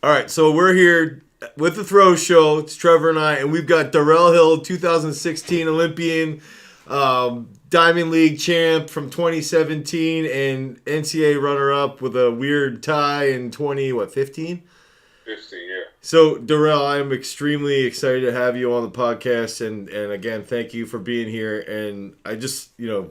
All right, so we're here with the Throw Show. It's Trevor and I, and we've got Darrell Hill, 2016 Olympian, Diamond League champ from 2017, and NCAA runner-up with a weird tie in 15? 15, yeah. So, Darrell, I'm extremely excited to have you on the podcast, and again, thank you for being here. And I just, you're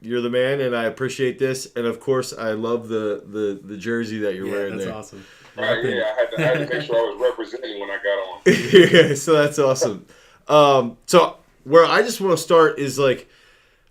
the man, and I appreciate this. And of course, I love the jersey that you're wearing there. That's awesome. Right, yeah, I had to make sure I was representing when I got on. Yeah, so that's awesome. So where I just want to start is like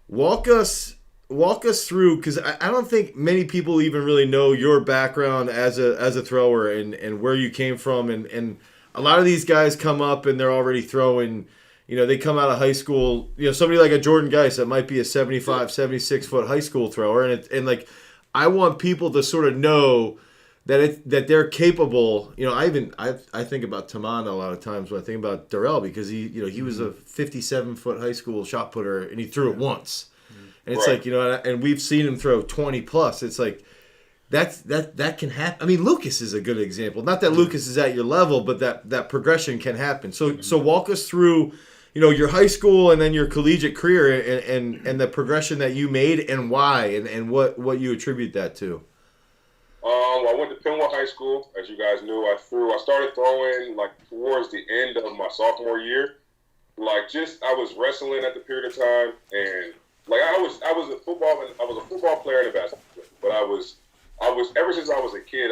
walk us through, because I don't think many people even really know your background as a thrower and where you came from, and a lot of these guys come up and they're already throwing. They come out of high school. Somebody like a Jordan Geis that might be a 75, 76 foot high school thrower, and like I want people to sort of know that they're capable. I think about Taman a lot of times when I think about Darrell, because he was a 57 foot high school shot putter and he threw it once, and it's right. like and we've seen him throw 20 plus. It's like that can happen. I mean, Lucas is a good example. Not that Lucas is at your level, but that progression can happen. So walk us through your high school and then your collegiate career and the progression that you made and why and what you attribute that to. I went to Penwell High School. As you guys knew, I started throwing like towards the end of my sophomore year. I was wrestling at the period of time, and like I was a football player and a basketball player. But I was ever since I was a kid,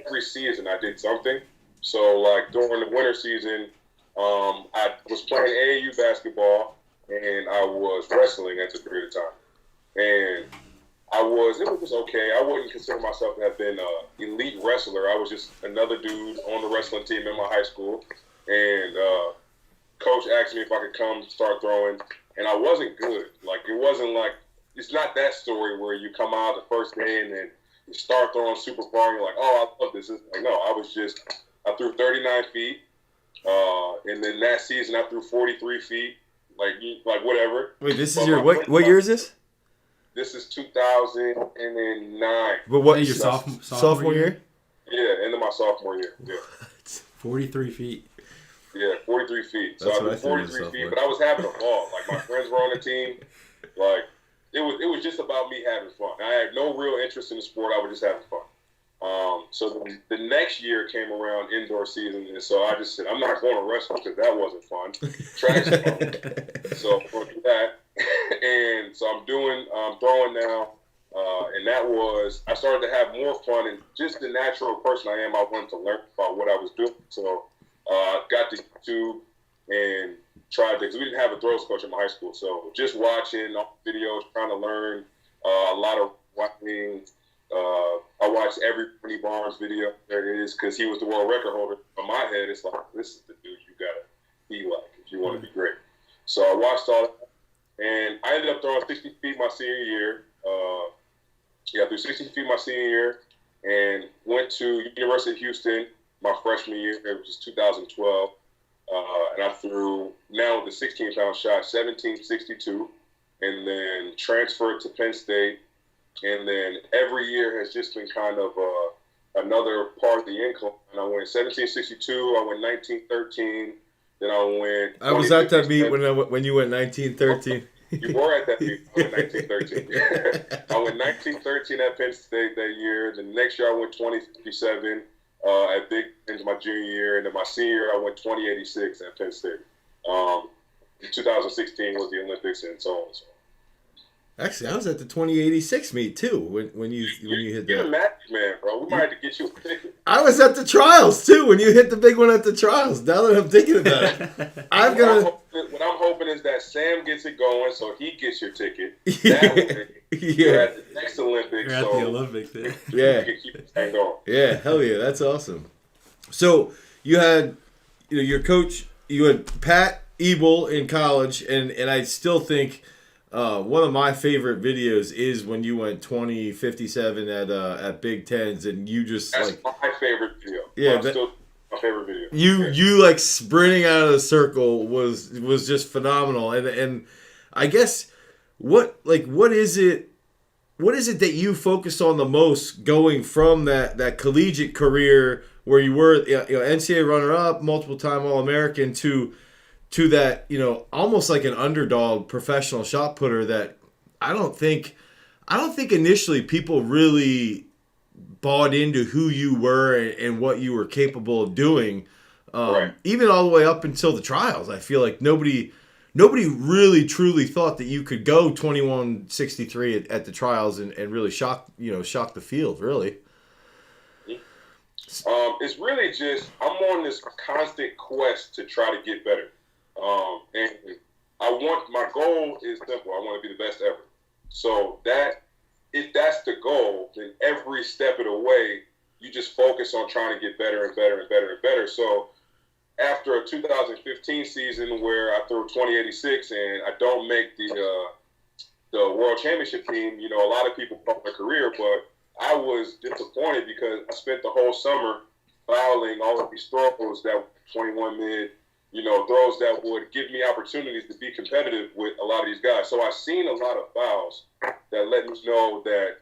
every season I did something. So like during the winter season, I was playing AAU basketball and I was wrestling at the period of time. And it was just okay. I wouldn't consider myself to have been an elite wrestler. I was just another dude on the wrestling team in my high school. And coach asked me if I could come start throwing, and I wasn't good. It's not that story where you come out the first day and then you start throwing super far and you're like, oh, I love this. I threw 39 feet. And then that season I threw 43 feet, like whatever. Wait, this is what year is this? This is 2009. But what your sophomore year? Yeah, end of my sophomore year. Yeah. 43 feet. Yeah, 43 feet. So That's I did 43 feet, but I was having a ball. Like my friends were on the team. Like it was just about me having fun. I had no real interest in the sport. I was just having fun. So the next year came around, indoor season, and so I just said, I'm not going to wrestle because that wasn't fun. Trash fun. So I'm going to do that. And so I'm throwing now, and I started to have more fun, and just the natural person I am, I wanted to learn about what I was doing. So got to YouTube and tried to, because we didn't have a throws coach in my high school, so just watching all the videos, trying to learn a lot of watching. I watched every Bernie Barnes video. There it is, because he was the world record holder. In my head, it's like, this is the dude you gotta be like if you want to be great. So I watched all that, and I ended up throwing 60 feet my senior year. I threw 60 feet my senior year, and went to University of Houston my freshman year, which was 2012. And I threw, now with the 16-pound shot, 1762, and then transferred to Penn State. And then every year has just been kind of another part of the incline. And I went 1762, I went 1913, then I went. I was at that meet when you went 1913. You were at that meet. I went 1913. I went 1913 at Penn State that year. The next year I went 2057 at Big Tens my junior year, and then my senior year I went 2086 at Penn State. 2016 was the Olympics and so on and so on. Actually, I was at the 2086 meet too when you hit that. You're a magic man, bro. We might have to get you a ticket. I was at the trials too when you hit the big one at the trials. Now that I'm thinking about it, what I'm hoping is that Sam gets it going, so he gets your ticket. That way, you're at the next Olympics. You're at the Olympics, then. Yeah. You can keep it hang going. Yeah, hell yeah, that's awesome. So you had, your coach. You had Pat Ebel in college, and I still think. One of my favorite videos is when you went 2057 at Big Tens, and you just that's my favorite video. Yeah, still my favorite video. You like sprinting out of the circle was just phenomenal, and I guess what is it that you focused on the most going from that collegiate career where you were, NCAA runner-up, multiple-time All-American, to that, almost like an underdog professional shot putter that I don't think initially people really bought into who you were and what you were capable of doing. Right. Even all the way up until the trials, I feel like nobody really truly thought that you could go 21.63 at the trials and really shock the field, really. It's really just I'm on this constant quest to try to get better. And my goal is simple. I want to be the best ever. So if that's the goal, then every step of the way, you just focus on trying to get better and better and better and better. So after a 2015 season where I threw 20.86 and I don't make the World Championship team, a lot of people call my career, but I was disappointed because I spent the whole summer fouling all of these throws that 21 mid, throws that would give me opportunities to be competitive with a lot of these guys. So I've seen a lot of fouls that let me know that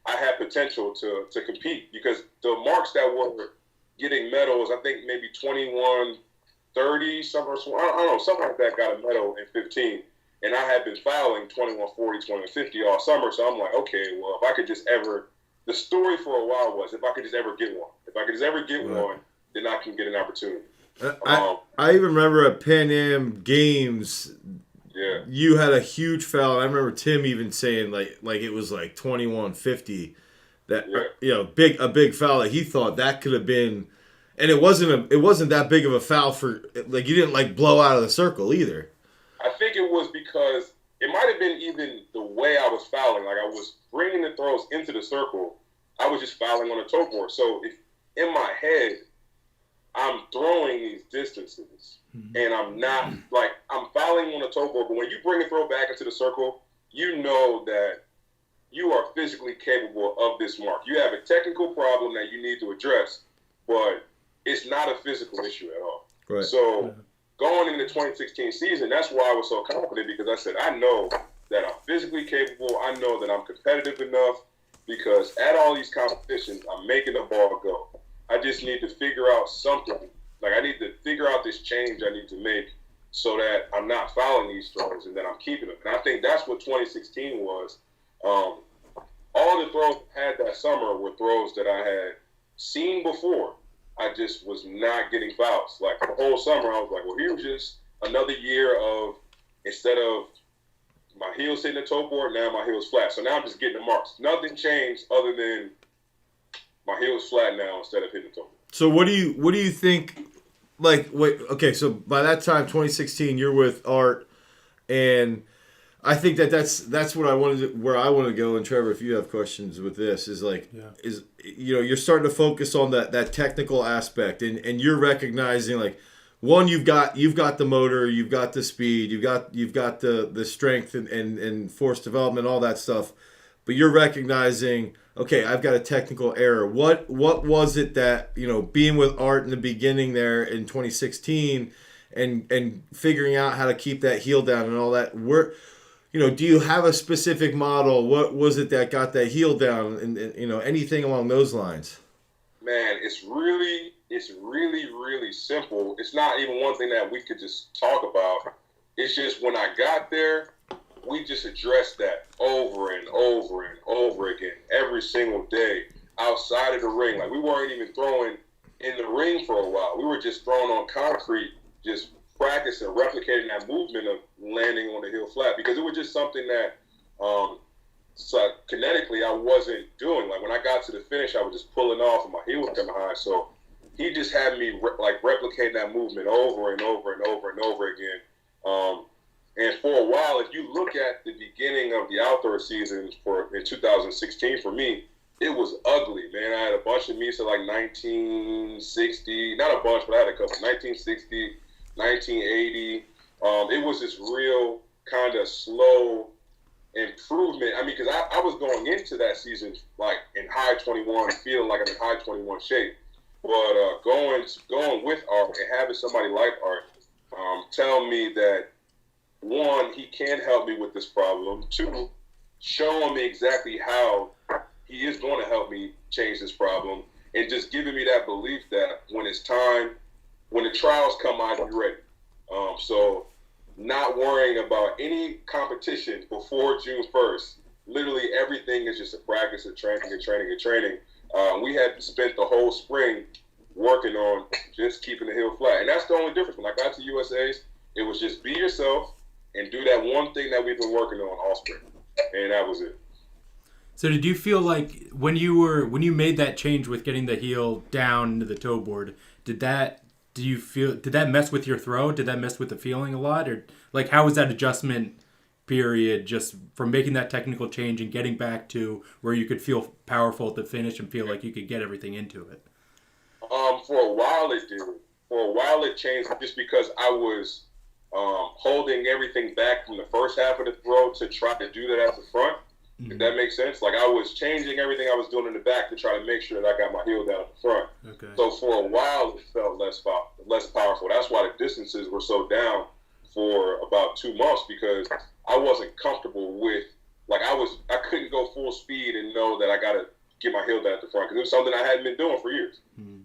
I had potential to compete, because the marks that were getting medals, I think maybe 21.30, something like that, got a medal in 15. And I had been fouling 21.40, 21.50 all summer. So I'm like, okay, well, if I could just ever, the story for a while was if I could just ever get one. If I could just ever get one, then I can get an opportunity. I even remember at Pan Am Games, you had a huge foul. I remember Tim even saying like it was like 21.50, that a big foul that he thought that could have been, and it wasn't that big of a foul for, like, you didn't blow out of the circle either. I think it was because it might have been even the way I was fouling. Like, I was bringing the throws into the circle. I was just fouling on a toe board. So if in my head, I'm throwing these distances, and I'm not, I'm fouling on a toe board. But when you bring a throw back into the circle, you know that you are physically capable of this mark. You have a technical problem that you need to address, but it's not a physical issue at all. Right. So going into the 2016 season, that's why I was so confident, because I said, I know that I'm physically capable. I know that I'm competitive enough, because at all these competitions, I'm making the ball go. I just need to figure out something. I need to figure out this change I need to make so that I'm not fouling these throws and that I'm keeping them. And I think that's what 2016 was. All the throws I had that summer were throws that I had seen before. I just was not getting fouls. The whole summer, I was like, well, here's just another year of, instead of my heels hitting the toe board, now my heel's flat. So now I'm just getting the marks. Nothing changed other than my heel's flat now instead of hitting the toe board. So what do you think? So by that time, 2016, you're with Art, and I think that's what I wanted where I want to go. And Trevor, if you have questions with this, is you're starting to focus on that technical aspect, and you're recognizing one, you've got the motor, you've got the speed, you've got the strength and force development, all that stuff, but you're recognizing, okay, I've got a technical error. What was it that, being with Art in the beginning there in 2016 and figuring out how to keep that heel down and all that, do you have a specific model? What was it that got that heel down, and anything along those lines? Man, it's really, really simple. It's not even one thing that we could just talk about. It's just when I got there, we just addressed that over and over and over again, every single day outside of the ring. We weren't even throwing in the ring for a while. We were just throwing on concrete, just practicing, replicating that movement of landing on the heel flat, because it was just something that kinetically I wasn't doing. When I got to the finish, I was just pulling off and my heel was coming high. So he just had me replicating that movement over and over and over and over again. And for a while, if you look at the beginning of the outdoor season in 2016, for me, it was ugly, man. I had a bunch of meets at 1960, not a bunch, but I had a couple, 1960, 1980. It was this real kind of slow improvement. Because I was going into that season in high 21, feeling like I'm in high 21 shape. But going with Art and having somebody like Art tell me that, one, he can help me with this problem. Two, showing me exactly how he is going to help me change this problem. and just giving me that belief that when it's time, when the trials come, I'll be ready. So not worrying about any competition before June 1st. Literally everything is just a practice of training and training and training. We had spent the whole spring working on just keeping the hill flat. And that's the only difference. When I got to USA's, it was just be yourself and do that one thing that we've been working on all spring. And that was it. So did you feel like when you made that change with getting the heel down into the toe board, did that mess with your throw? Did that mess with the feeling a lot? Or like how was that adjustment period just from making that technical change and getting back to where you could feel powerful at the finish and feel like you could get everything into it? For a while it did. For a while it changed just because I was holding everything back from the first half of the throw to try to do that at the front. Mm-hmm. If that makes sense. Like I was changing everything I was doing in the back to try to make sure that I got my heel down at the front. Okay. So for a while it felt less powerful. That's why the distances were so down for about 2 months, because I wasn't comfortable with, like I couldn't go full speed and know that I got to get my heel down at the front, because it was something I hadn't been doing for years. Mm-hmm.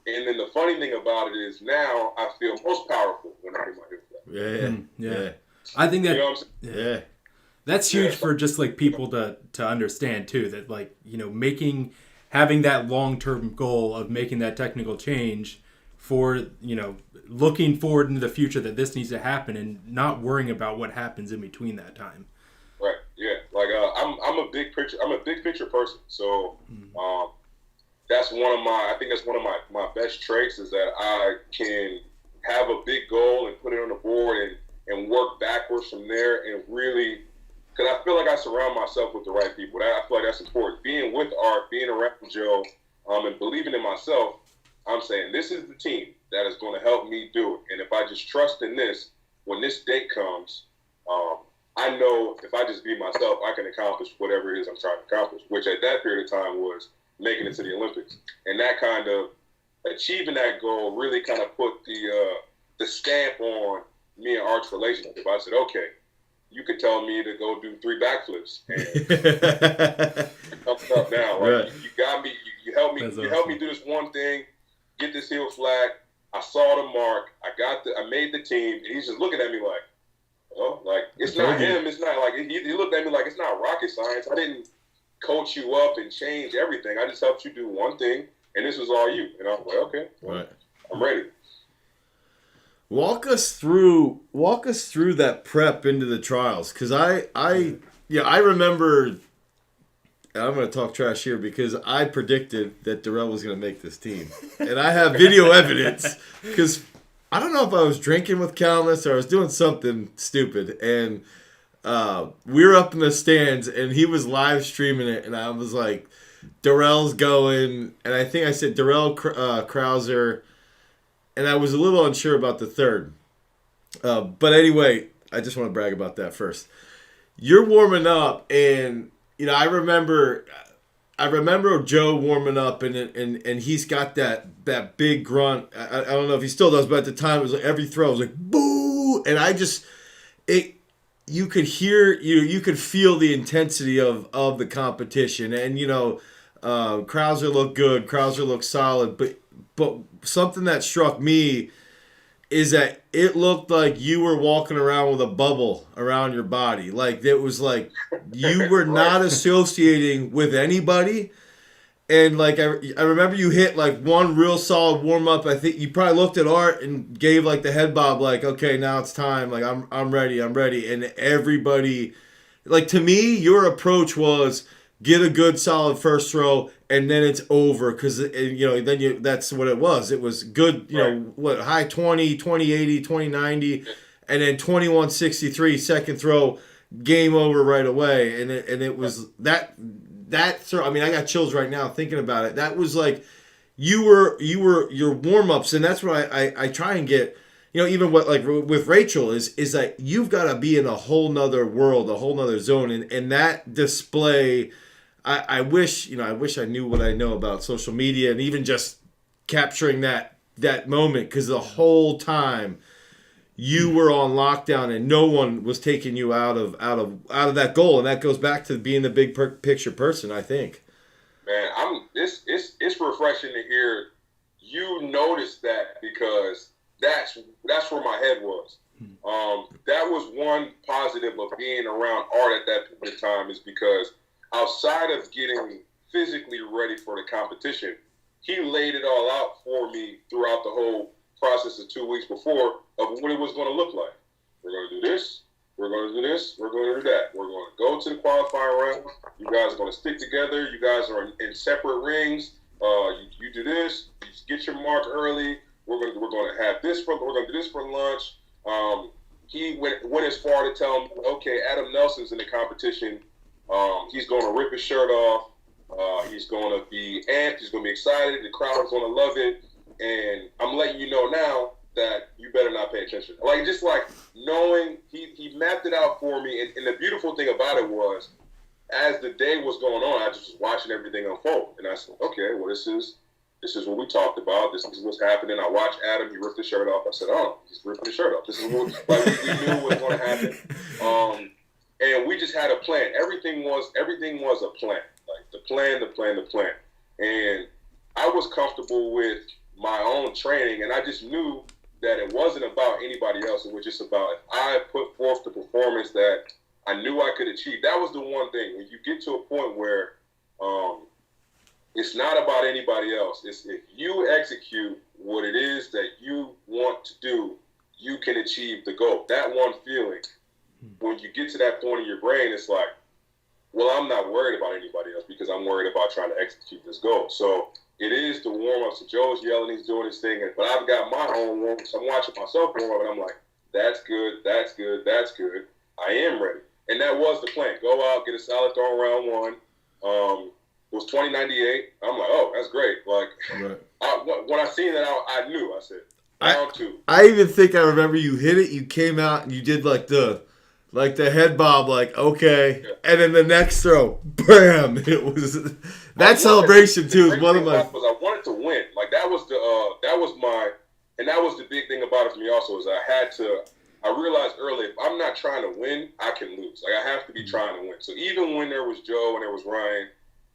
And then the funny thing about it is now I feel most powerful when I get my heel down. Yeah. I think that, you know what I'm saying? Yeah. That's huge for just like people to understand too, that like, you know, having that long-term goal of making that technical change for, you know, looking forward into the future that this needs to happen and not worrying about what happens in between that time. Right. Yeah. Like I'm a big picture person. So that's I think that's one of my best traits, is that I can have a big goal and put it on the board and work backwards from there, and really, because I feel like I surround myself with the right people. I feel like that's important. Being with Art, being around Joe, and believing in myself, I'm saying this is the team that is going to help me do it. And if I just trust in this, when this date comes, I know if I just be myself, I can accomplish whatever it is I'm trying to accomplish, which at that period of time was making it to the Olympics. And that kind of, achieving that goal really kind of put the stamp on me and Art's relationship. I said, okay, you could tell me to go do 3 backflips, and thumbs up now. Right? Right. You got me. You helped me. That's awesome. Helped me do this one thing, get this heel flat. I saw the mark. I made the team, and he's just looking at me like, oh, like it's not him. It's not like he looked at me like it's not rocket science. I didn't coach you up and change everything. I just helped you do one thing, and this was all you. And I was like, okay, well, right. I'm ready. Walk us through that prep into the trials, because I remember. I'm going to talk trash here because I predicted that Darrell was going to make this team, and I have video evidence, because I don't know if I was drinking with Calmus or I was doing something stupid, and we were up in the stands and he was live streaming it, and I was like, Darrell's going, and I think I said Darrell Krauser. And I was a little unsure about the third. But anyway, I just want to brag about that first. You're warming up, and you know I remember Joe warming up, and he's got that big grunt. I don't know if he still does, but at the time it was like every throw was like boo, and you could hear you could feel the intensity of the competition, and you know Krauser looked good, Krauser looked solid, but something that struck me is that it looked like you were walking around with a bubble around your body. Like it was like you were not associating with anybody. And like I remember you hit like one real solid warm up. I think you probably looked at Art and gave like the head bob, like, okay, now it's time. Like I'm ready. And everybody, like to me, your approach was get a good solid first throw, and then it's over, because that's what it was. It was good, high 20, 2080, 2090, and then 2163 second throw, game over right away. And it was that throw. I mean, I got chills right now thinking about it. That was like you were your warm ups, and that's what I try and get. Even what like with Rachel is that you've got to be in a whole nother world, a whole nother zone, and that display. I wish I knew what I know about social media and even just capturing that moment, because the whole time you were on lockdown and no one was taking you out of that goal, and that goes back to being the big picture person, I think. Man, it's refreshing to hear you notice that, because that's where my head was. That was one positive of being around Art at that point in time, is because outside of getting physically ready for the competition, he laid it all out for me throughout the whole process of 2 weeks before of what it was going to look like. We're going to do this. We're going to do this. We're going to do that. We're going to go to the qualifying round. You guys are going to stick together. You guys are in separate rings. You do this. You get your mark early. We're going to have this for. We're going to do this for lunch. He went as far to tell me, okay, Adam Nelson's in the competition. He's going to rip his shirt off. He's going to be amped. He's going to be excited. The crowd is going to love it. And I'm letting you know now that you better not pay attention. Like, just like knowing he mapped it out for me. And the beautiful thing about it was, as the day was going on, I just was watching everything unfold. And I said, okay, well, this is what we talked about. This is what's happening. I watched Adam. He ripped his shirt off. I said, oh, he's ripping his shirt off. This is what like, we knew was going to happen. And we just had a plan. Everything was a plan. Like the plan. And I was comfortable with my own training, and I just knew that it wasn't about anybody else. It was just about, if I put forth the performance that I knew I could achieve. That was the one thing. When you get to a point where it's not about anybody else. It's if you execute what it is that you want to do, you can achieve the goal. That one feeling, when you get to that point in your brain, it's like, well, I'm not worried about anybody else because I'm worried about trying to execute this goal. So it is the warm-up. So Joe's yelling, he's doing his thing, but I've got my own warm-up. So I'm watching myself warm up, and I'm like, that's good. I am ready. And that was the plan. Go out, get a solid throw in round one. It was 20.98. I'm like, oh, that's great. Like, right. When I seen that, I knew. I said, round two. I even think I remember you hit it, you came out, and you did like the head bob, like, okay. Yeah. And then the next throw, bam! It was that celebration too. Is one of my. I wanted to win. Like that was the big thing about it for me. Also, is I realized early, if I'm not trying to win, I can lose. Like I have to be trying to win. So even when there was Joe and there was Ryan,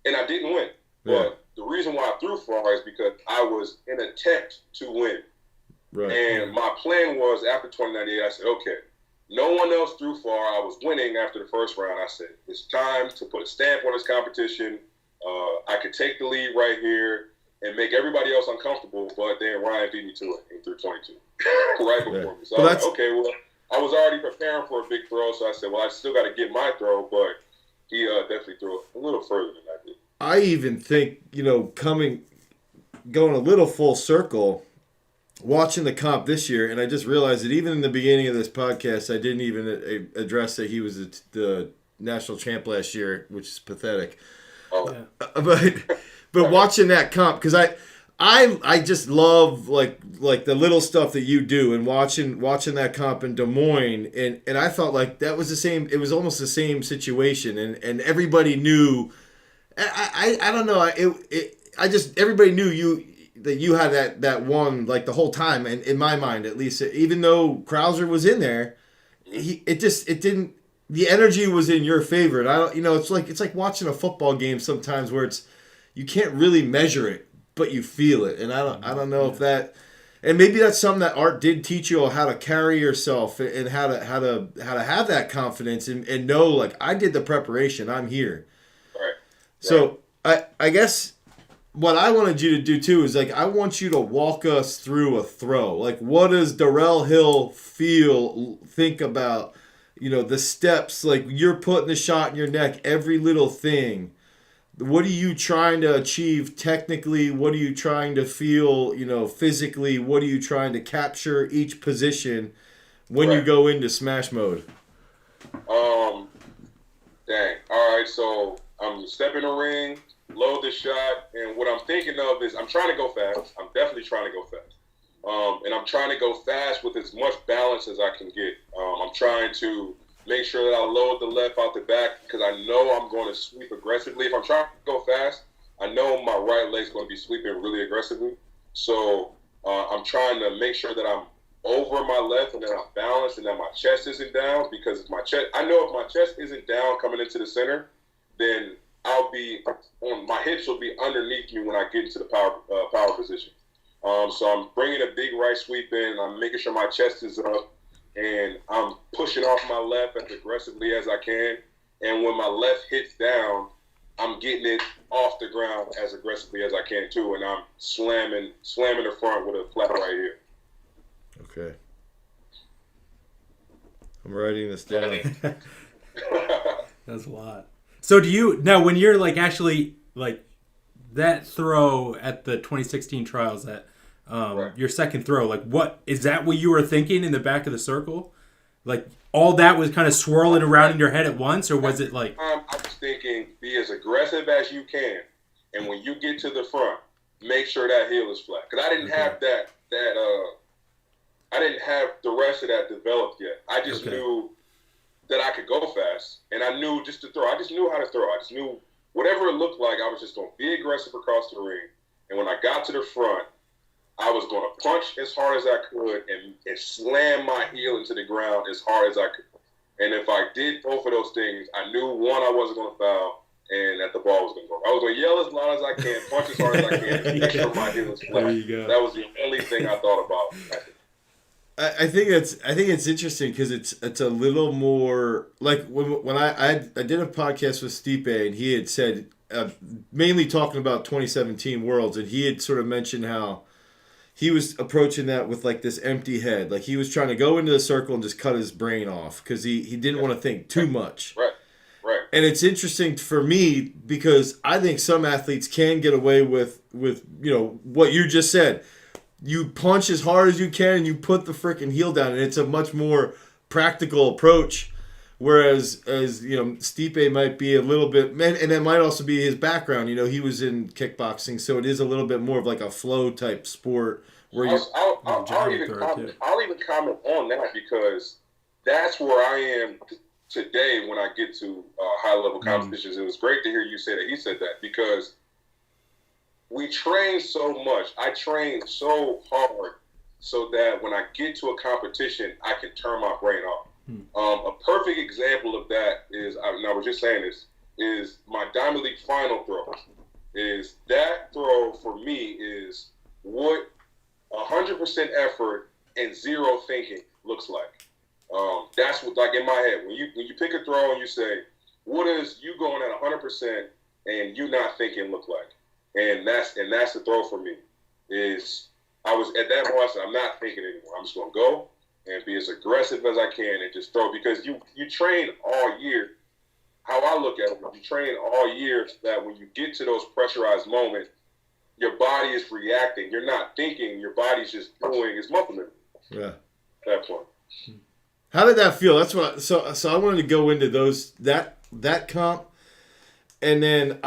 and I didn't win, but the reason why I threw far is because I was in an attempt to win. Right. And my plan was, after 20.98, I said, okay. No one else threw far. I was winning after the first round. I said, it's time to put a stamp on this competition. I could take the lead right here and make everybody else uncomfortable, but then Ryan beat me to it. He threw 22 right before me. So I was like, okay, well, I was already preparing for a big throw, so I said, well, I still got to get my throw, but he definitely threw it a little further than I did. I even think, going a little full circle, watching the comp this year, and I just realized that even in the beginning of this podcast, I didn't even address that he was the national champ last year, which is pathetic. Oh. But watching that comp, because I just love like the little stuff that you do, and watching that comp in Des Moines, and I felt like that was the same. It was almost the same situation, and everybody knew. I don't know. Everybody knew that you had that one like the whole time, and in my mind at least, even though Krauser was in there, it didn't. The energy was in your favor, and I don't. It's like watching a football game sometimes where you can't really measure it, but you feel it, and I don't know if that. And maybe that's something that Art did teach you, how to carry yourself and how to have that confidence and know, like, I did the preparation, I'm here. Right. So I guess what I wanted you to do too is, like, I want you to walk us through a throw. Like, what does Darrell Hill think about, the steps, like you're putting the shot in your neck, every little thing. What are you trying to achieve technically? What are you trying to feel, physically? What are you trying to capture each position when you go into smash mode? Dang. All right, so I'm stepping the ring, load the shot, and what I'm thinking of is I'm trying to go fast. I'm definitely trying to go fast. And I'm trying to go fast with as much balance as I can get. I'm trying to make sure that I load the left out the back because I know I'm going to sweep aggressively. If I'm trying to go fast, I know my right leg's going to be sweeping really aggressively. So I'm trying to make sure that I'm over my left and that I'm balanced and that my chest isn't down, because I know if my chest isn't down coming into the center, then my hips will be underneath me when I get into the power position. So I'm bringing a big right sweep in, and I'm making sure my chest is up, and I'm pushing off my left as aggressively as I can. And when my left hits down, I'm getting it off the ground as aggressively as I can too, and I'm slamming the front with a flat right here. Okay. I'm writing this down. That's a lot. So do you now when you're like actually like that throw at the 2016 trials that Right. your second throw, like what is that what you were thinking in the back of the circle? Like all that was kind of swirling around in your head at once, or was it like I was thinking be as aggressive as you can, and when you get to the front, make sure that heel is flat. Because I didn't have I didn't have the rest of that developed yet. I just knew that I could go fast, and I knew just to throw. I just knew how to throw. I just knew whatever it looked like, I was just going to be aggressive across the ring. And when I got to the front, I was going to punch as hard as I could and slam my heel into the ground as hard as I could. And if I did both of those things, I knew, one, I wasn't going to foul, and that the ball was going to go. I was going to yell as loud as I can, punch as hard as I can, and make sure my heel was flat. There you go. That was the only thing I thought about. I think it's interesting because it's a little more like when I did a podcast with Stipe, and he had said mainly talking about 2017 Worlds, and he had sort of mentioned how he was approaching that with like this empty head, like he was trying to go into the circle and just cut his brain off because he didn't want to think too much. Right. And it's interesting for me because I think some athletes can get away with what you just said. You punch as hard as you can and you put the freaking heel down, and it's a much more practical approach. Whereas, Stipe might be a little bit, and it might also be his background. He was in kickboxing, so it is a little bit more of like a flow type sport. Where I'll even comment on that because that's where I am today when I get to high level competitions. It was great to hear you say that. He said that because we train so much. I train so hard so that when I get to a competition, I can turn my brain off. A perfect example of that is, and I was just saying this, is my Diamond League final throw. Is that throw for me is what 100% effort and zero thinking looks like. That's what, like in my head, when you pick a throw and you say, what is you going at 100% and you not thinking look like? And that's the throw for me. Is I was at that point, I said, I'm not thinking anymore. I'm just gonna go and be as aggressive as I can and just throw, because you train all year. How I look at it, you train all year that when you get to those pressurized moments, your body is reacting. You're not thinking. Your body's just doing its muscle memory. Yeah. At that point. How did that feel? That's what. So I wanted to go into that comp, and then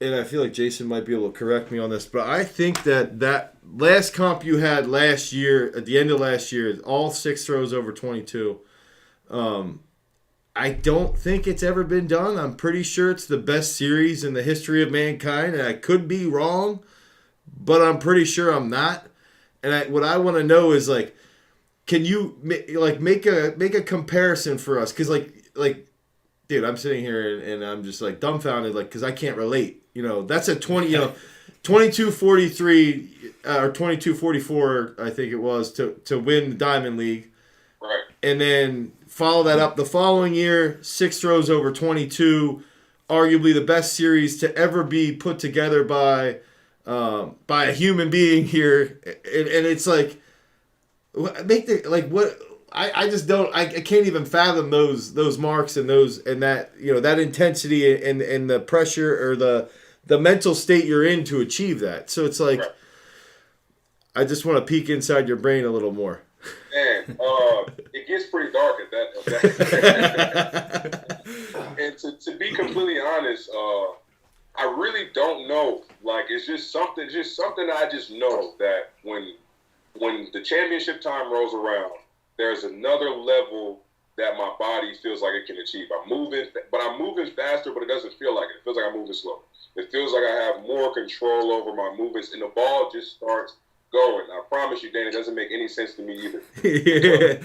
and I feel like Jason might be able to correct me on this, but I think that last comp you had last year, at the end of last year, all 6 throws over 22. I don't think it's ever been done. I'm pretty sure it's the best series in the history of mankind, and I could be wrong, but I'm pretty sure I'm not. And what I want to know is, like, can you make a comparison for us? Because like, dude, I'm sitting here and I'm just like dumbfounded, like, because I can't relate. That's a 22:43 or 22:44, I think it was, to win the Diamond League. Right. And then follow that up the following year, 6 throws over 22, arguably the best series to ever be put together by a human being here. And it's like, I just don't. I can't even fathom those marks and that that intensity and the pressure or the mental state you're in to achieve that. So it's like, right. I just want to peek inside your brain a little more. Man, it gets pretty dark at that. And to be completely honest, I really don't know. Like, it's just something I just know that when the championship time rolls around, there's another level that my body feels like it can achieve. I'm moving faster, but it doesn't feel like it. It feels like I'm moving slow. It feels like I have more control over my movements, and the ball just starts going. I promise you, Dan, it doesn't make any sense to me either. It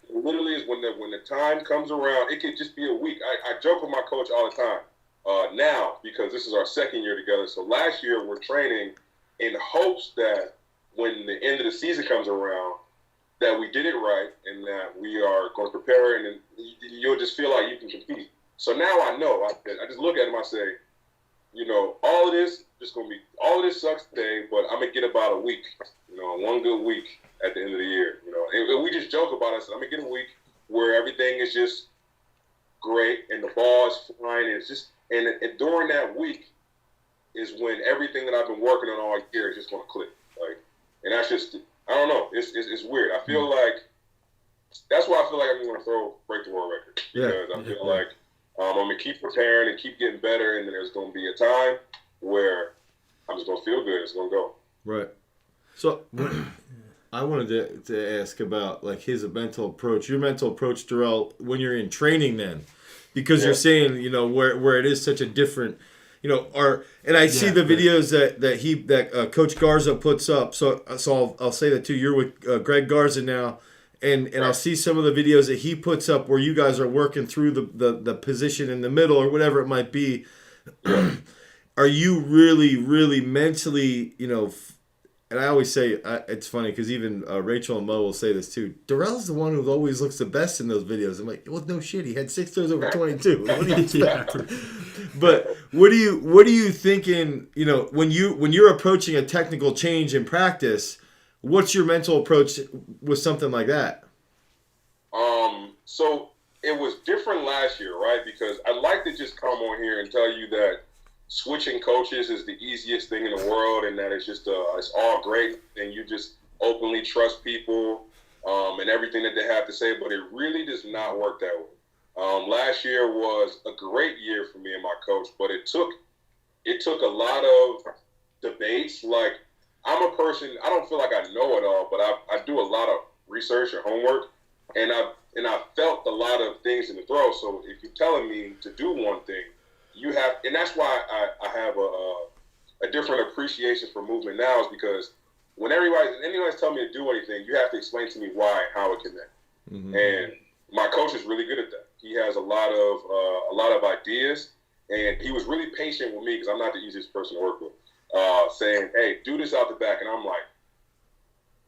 literally is when the time comes around, it could just be a week. I joke with my coach all the time. now because this is our second year together. So last year we're training in hopes that when the end of the season comes around, that we did it right and that we are going to prepare and you'll just feel like you can compete. So now I know. I just look at him. I say, all of this sucks today, but I'm gonna get about a week. One good week at the end of the year. And we just joke about it. So I'm gonna get a week where everything is just great and the ball is flying. And it's just and during that week is when everything that I've been working on all year is just gonna click. And that's just I don't know. It's weird. I feel like that's why I feel like I'm gonna break the world record because I feel like. I'm going to keep preparing and keep getting better, and then there's going to be a time where I'm just going to feel good. It's going to go. Right. So I wanted to ask about like his mental approach, your mental approach, Darrell, when you're in training then. Because you're saying, where it is such a different, and I see the videos that Coach Garza puts up. So I'll say that too. You're with Greg Garza now. And I'll see some of the videos that he puts up where you guys are working through the position in the middle or whatever it might be. Are you really, really mentally, and I always say, it's funny because even Rachel and Mo will say this too. Darrell's the one who always looks the best in those videos. I'm like, well, no shit. He had 6 throws over 22. What do you expect? But what are you thinking, when you're approaching a technical change in practice, what's your mental approach with something like that? So it was different last year, right? Because I'd like to just come on here and tell you that switching coaches is the easiest thing in the world and that it's just it's all great and you just openly trust people and everything that they have to say, but it really does not work that way. Last year was a great year for me and my coach, but it took a lot of debates. Like, I'm a person, I don't feel like I know it all, but I do a lot of research and homework, and I felt a lot of things in the throw. So if you're telling me to do one thing, you have, and that's why I have a different appreciation for movement now, is because when anyone's telling me to do anything, you have to explain to me why and how it connects. Mm-hmm. And my coach is really good at that. He has a lot of ideas, and he was really patient with me because I'm not the easiest person to work with. Saying, hey, do this out the back. And I'm like,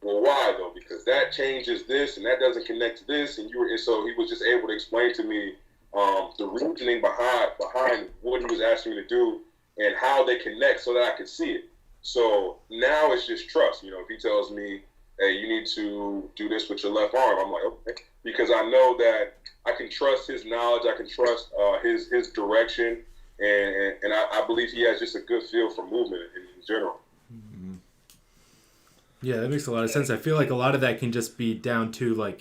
well, why, though? Because that changes this, and that doesn't connect to this. And so he was just able to explain to me the reasoning behind what he was asking me to do and how they connect so that I could see it. So now it's just trust. If he tells me, hey, you need to do this with your left arm, I'm like, okay. Because I know that I can trust his knowledge. I can trust his direction. And I believe he has just a good feel for movement in general. Mm-hmm. Yeah, that makes a lot of sense. I feel like a lot of that can just be down to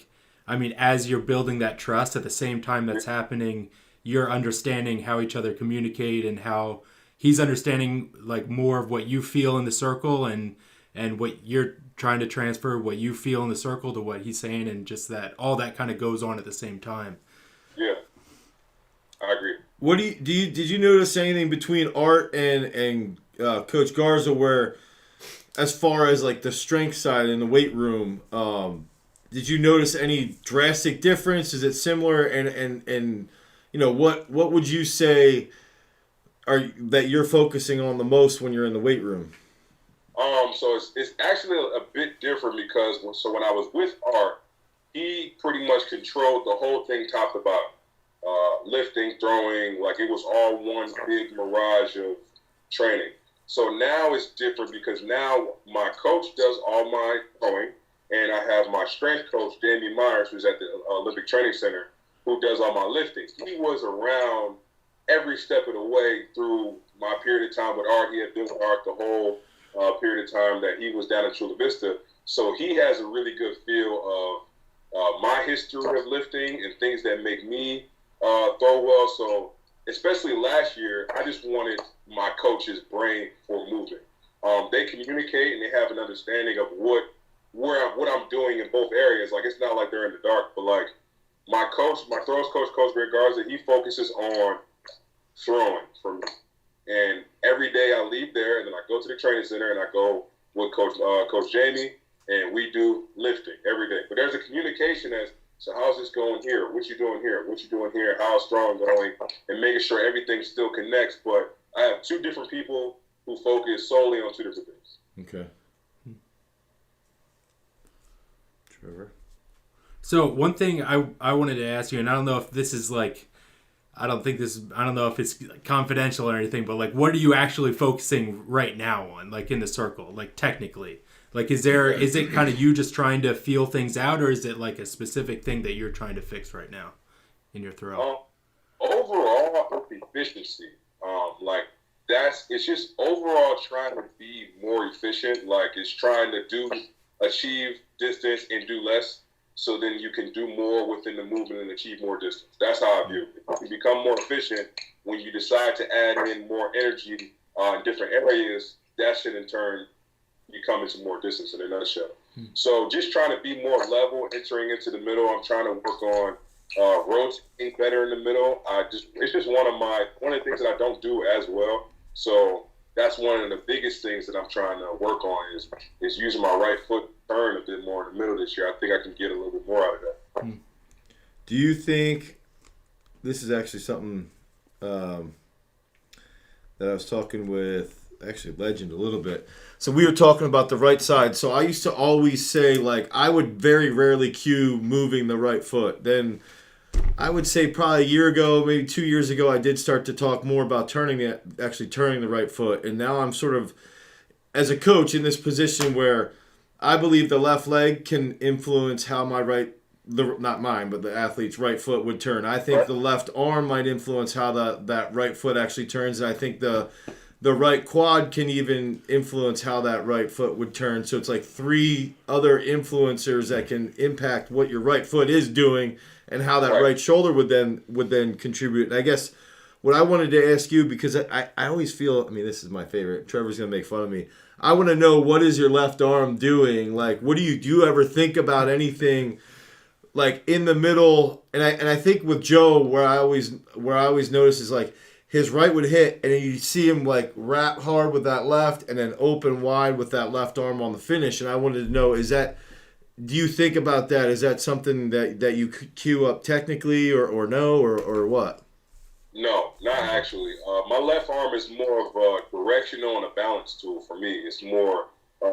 as you're building that trust, at the same time that's happening, you're understanding how each other communicate and how he's understanding more of what you feel in the circle and what you're trying to transfer, what you feel in the circle to what he's saying, and just that all that kind of goes on at the same time. Yeah, I agree. What did you notice anything between Art and Coach Garza where, as far as the strength side in the weight room, did you notice any drastic difference? Is it similar? And what would you say that you're focusing on the most when you're in the weight room? So it's actually a bit different because when I was with Art, he pretty much controlled the whole thing top to bottom. Lifting, throwing, it was all one big mirage of training. So now it's different because now my coach does all my throwing, and I have my strength coach, Jamie Myers, who's at the Olympic Training Center, who does all my lifting. He was around every step of the way through my period of time with Art. He had been with Art the whole period of time that he was down in Chula Vista. So he has a really good feel of my history of lifting and things that make me throw well. So especially last year, I just wanted my coach's brain for movement. They communicate and they have an understanding of what I'm doing in both areas. It's not like they're in the dark, but my coach, my throws coach, Coach Greg Garza, he focuses on throwing for me. And every day I leave there and then I go to the training center and I go with Coach Jamie and we do lifting every day. But there's a communication as So how's this going here? What you doing here? What you doing here? How's strong going? And making sure everything still connects. But I have two different people who focus solely on two different things. Okay. Trevor? So one thing I wanted to ask you, and I don't know if this is like, I don't know if it's confidential or anything, but like, what are you actually focusing right now on, like in the circle, like technically? Like, is it kind of you just trying to feel things out, or is it like a specific thing that you're trying to fix right now in your throw? Overall, I think efficiency. It's just overall trying to be more efficient. Like, it's trying to achieve distance and do less, so then you can do more within the movement and achieve more distance. That's how I view it. You become more efficient when you decide to add in more energy in different areas. That should in turn become into more distance in a nutshell. So just trying to be more level, entering into the middle. I'm trying to work on rotating better in the middle. It's just one of the things that I don't do as well. So that's one of the biggest things that I'm trying to work on is using my right foot turn a bit more in the middle this year. I think I can get a little bit more out of that. Do you think this is actually something that I was talking with actually Legend a little bit? So we were talking about the right side. So I used to always say, like, I would very rarely cue moving the right foot. Then I would say probably a year ago, maybe 2 years ago, I did start to talk more about turning the right foot. And now I'm sort of, as a coach, in this position where I believe the left leg can influence how not mine, but the athlete's right foot would turn. I think the left arm might influence how that right foot actually turns. And I think the right quad can even influence how that right foot would turn. So it's like 3 other influencers that can impact what your right foot is doing and how that right shoulder would then contribute. And I guess what I wanted to ask you, because I always feel, I mean, this is my favorite. Trevor's going to make fun of me. I want to know, what is your left arm doing? Like, what do you ever think about anything like in the middle? And I think with Joe, where I always notice is like, his right would hit, and then you see him like wrap hard with that left, and then open wide with that left arm on the finish. And I wanted to know, do you think about that? Is that something that you cue up technically, or no, or what? No, not actually. My left arm is more of a directional and a balance tool for me. It's more of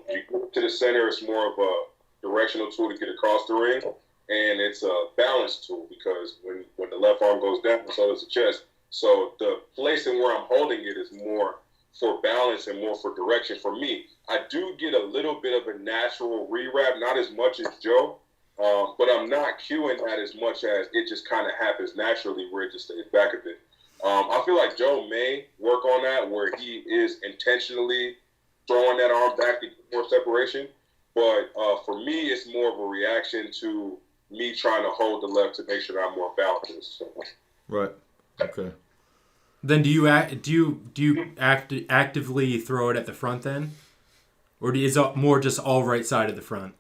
you go to the center. It's more of a directional tool to get across the ring, and it's a balance tool because when the left arm goes down, so does the chest. So the place and where I'm holding it is more for balance and more for direction for me. I do get a little bit of a natural re-wrap, not as much as Joe, but I'm not cueing that as much as it just kind of happens naturally where it just stays back a bit. I feel like Joe may work on that where he is intentionally throwing that arm back to get more separation. But for me, it's more of a reaction to me trying to hold the left to make sure that I'm more balanced. So. Right. Okay. Then do you actively throw it at the front then, or is it more just all right side of the front?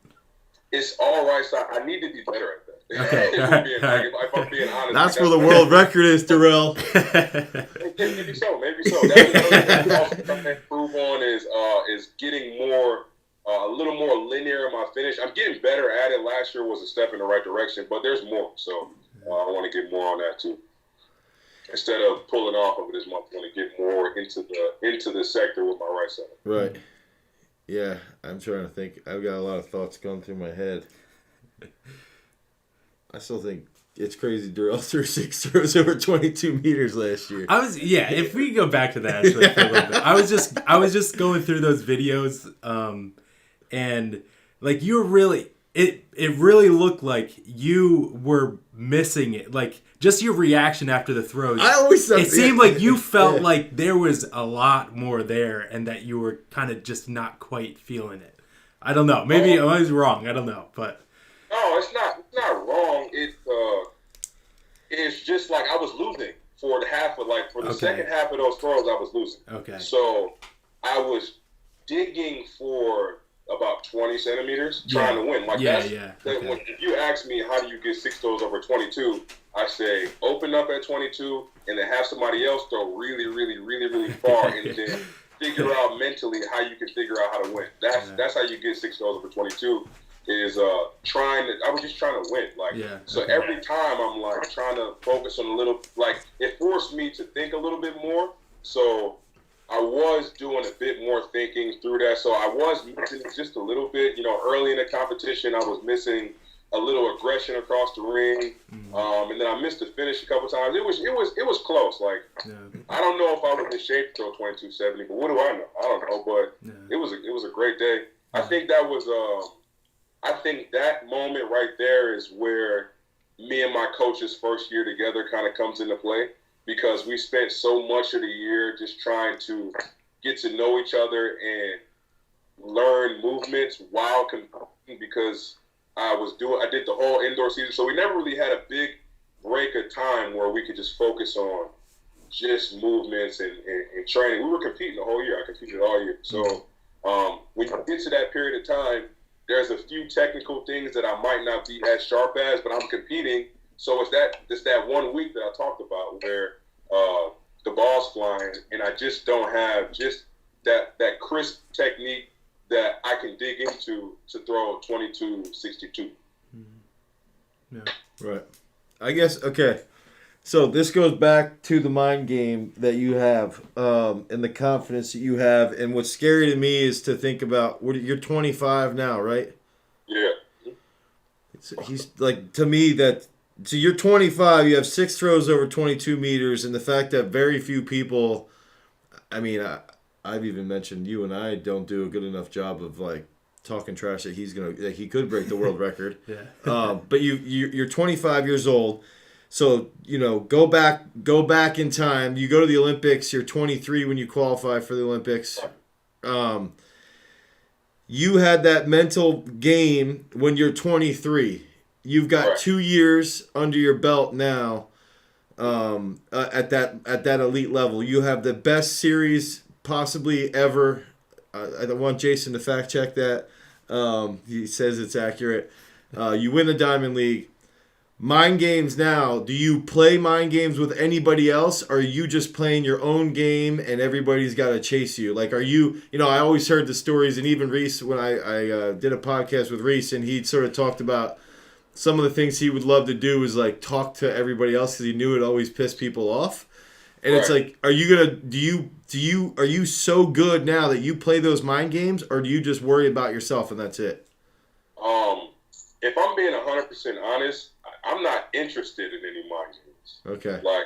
It's all right side. I need to be better at that. Okay. If I'm being honest, that's where the world record is, Darrell. Maybe so. That's another thing I'm also trying to improve on is getting more. A little more linear in my finish. I'm getting better at it. Last year was a step in the right direction, but there's more. So I want to get more on that too. Instead of pulling off of it as much, I want to get more into the sector with my right side. Right. Yeah, I'm trying to think. I've got a lot of thoughts going through my head. I still think it's crazy. Darrell threw 6 throws over 22 meters last year. If we go back to that actually for a little bit, I was just going through those videos, and like you were really, it really looked like you were missing it. Like just your reaction after the throws. I always thought it seemed like you felt like there was a lot more there, and that you were kind of just not quite feeling it. I don't know. Maybe I was wrong. I don't know, but no, it's not wrong. It's just like I was losing for the second half of those throws. I was losing. Okay. So I was digging for about 20 centimeters trying to win. If you ask me how do you get 6 throws over 22, I say open up at 22 and then have somebody else throw really, really, really, really far and then figure out mentally how you can figure out how to win. That's how you get 6 throws over 22. is I was just trying to win. Every time I'm like trying to focus on a little, like it forced me to think a little bit more. So I was doing a bit more thinking through that. So I was missing just a little bit. Early in the competition, I was missing a little aggression across the ring, and then I missed the finish a couple times. It was close. Like I don't know if I was in shape to throw 2270, but what do I know? I don't know. But it was a great day. I think that was I think that moment right there is where me and my coach's first year together kind of comes into play, because we spent so much of the year just trying to get to know each other and learn movements while competing, because I did the whole indoor season, so we never really had a big break of time where we could just focus on just movements and training. We were competing the whole year. I competed all year. So when you get to that period of time, there's a few technical things that I might not be as sharp as, but I'm competing. So it's that 1 week that I talked about where the ball's flying and I just don't have just that crisp technique that I can dig into to throw 22-62. Yeah. Right. I guess, okay. So this goes back to the mind game that you have and the confidence that you have. And what's scary to me is to think about, you're 25 now, right? Yeah. He's like, to me, so you're 25, you have 6 throws over 22 meters, and the fact that very few people, I mean, I've even mentioned you and I don't do a good enough job of like talking trash that he could break the world record. Yeah. But you're 25 years old, so go back in time. You go to the Olympics. You're 23 when you qualify for the Olympics. You had that mental game when you're 23. You've got 2 years under your belt now. At that elite level, you have the best series possibly ever. I want Jason to fact check that. He says it's accurate. You win the Diamond League. Mind games now. Do you play mind games with anybody else? Or are you just playing your own game and everybody's got to chase you? Like, are you, I always heard the stories, and even Reese, when I did a podcast with Reese, and he sort of talked about some of the things he would love to do is like talk to everybody else because he knew it always pissed people off. And it's like, are you so good now that you play those mind games, or do you just worry about yourself and that's it? If I'm being 100% honest, I'm not interested in any mind games. Okay. Like,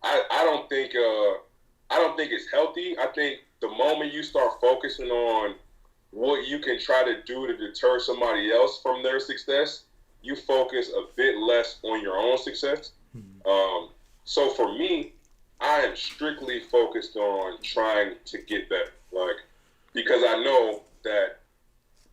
I don't think it's healthy. I think the moment you start focusing on what you can try to do to deter somebody else from their success, you focus a bit less on your own success. So for me, I am strictly focused on trying to get better, because I know that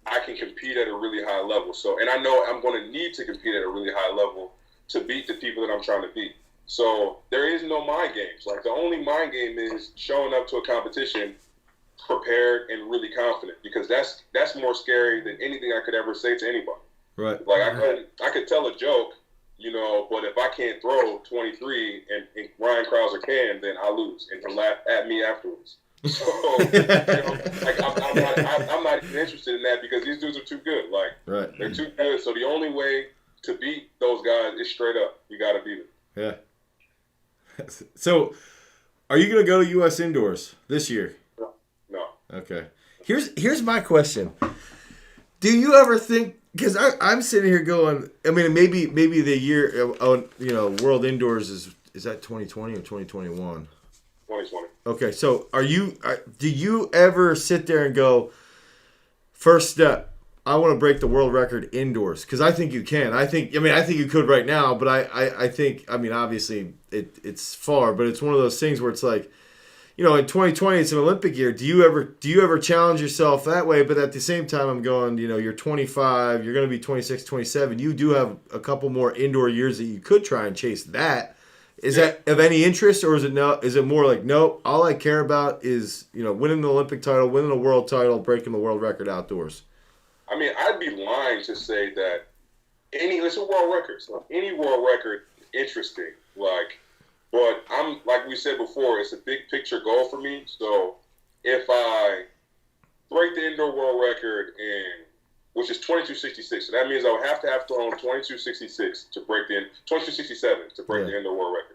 I can compete at a really high level. So, and I know I'm going to need to compete at a really high level to beat the people that I'm trying to beat. So there is no mind games. Like, the only mind game is showing up to a competition prepared and really confident, because that's more scary than anything I could ever say to anybody. Right. Like, I could tell a joke, but if I can't throw 23 and Ryan Krauser can, then I lose, and he'll laugh at me afterwards. So, I'm not even interested in that, because these dudes are too good. Like, they're too good. So the only way to beat those guys is straight up. You got to beat them. Yeah. So, are you going to go to U.S. Indoors this year? No. Okay. Here's my question. Do you ever think? Because I'm sitting here going, I mean, maybe the year, World Indoors is that 2020 or 2021? 2020. Okay, so do you ever sit there and go, first step, I want to break the world record indoors? Because I think you can. I think you could right now, but I think, obviously it's far, but it's one of those things where it's like, in 2020 it's an Olympic year. Do you ever challenge yourself that way? But at the same time, I'm going, you're 25, you're going to be 26, 27. You do have a couple more indoor years that you could try and chase that. Is that of any interest, or is it more like, nope, all I care about is, winning the Olympic title, winning a world title, breaking the world record outdoors? I mean, I'd be lying to say that listen, world records, any world record is interesting. But I'm, like we said before, it's a big picture goal for me. So if I break the indoor world record and which is 22.66. So that means I would have to have thrown 22.66 to break the 22.67 to break the indoor world record.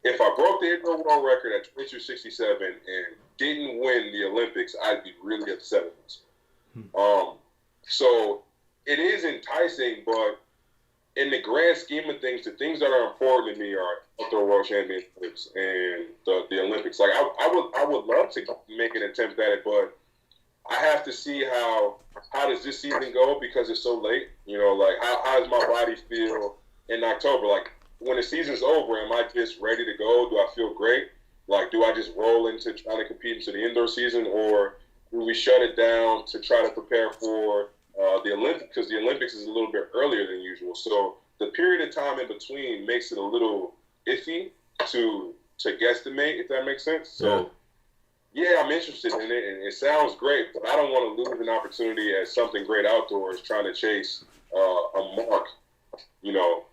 If I broke the indoor world record at 22.67 and didn't win the Olympics, I'd be really upset with myself. So it is enticing, but in the grand scheme of things, the things that are important to me are outdoor world championships and the Olympics. Like I would love to make an attempt at it, but I have to see how does this season go because it's so late. You know, like how does my body feel in October? Like when the season's over, am I just ready to go? Do I feel great? Like do I just roll into trying to compete into the indoor season, or do we shut it down to try to prepare for the Olympics? Because the Olympics is a little bit earlier than usual, so the period of time in between makes it a little iffy to guesstimate, if that makes sense. So. Yeah, I'm interested in it, and it sounds great, but I don't want to lose an opportunity at something great outdoors trying to chase a mark, you know.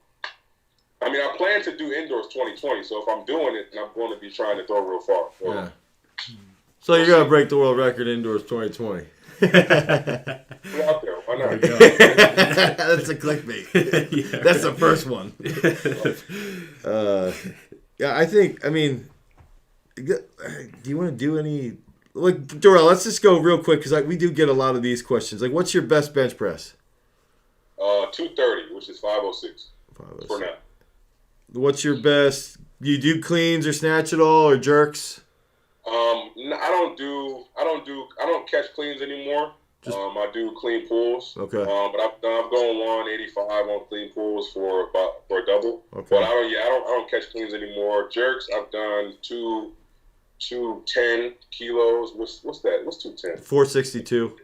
I mean, I plan to do indoors 2020, so if I'm doing it, then I'm going to be trying to throw real far. So, so you're going to break the world record indoors 2020. Get out there. Why not? That's a clickbait. That's the first one. I mean, do you want to do any, like, Darrell, let's just go real quick because we do get a lot of these questions. Like, what's your best bench press? 230, which is 506 for now. What's your best? You do cleans or snatch at all or jerks? I don't catch cleans anymore. I do clean pulls. Okay. But I've gone 185 on clean pulls for a double. Okay. But I don't catch cleans anymore. Jerks, I've done 210 kilos. What's that? What's 210? 462.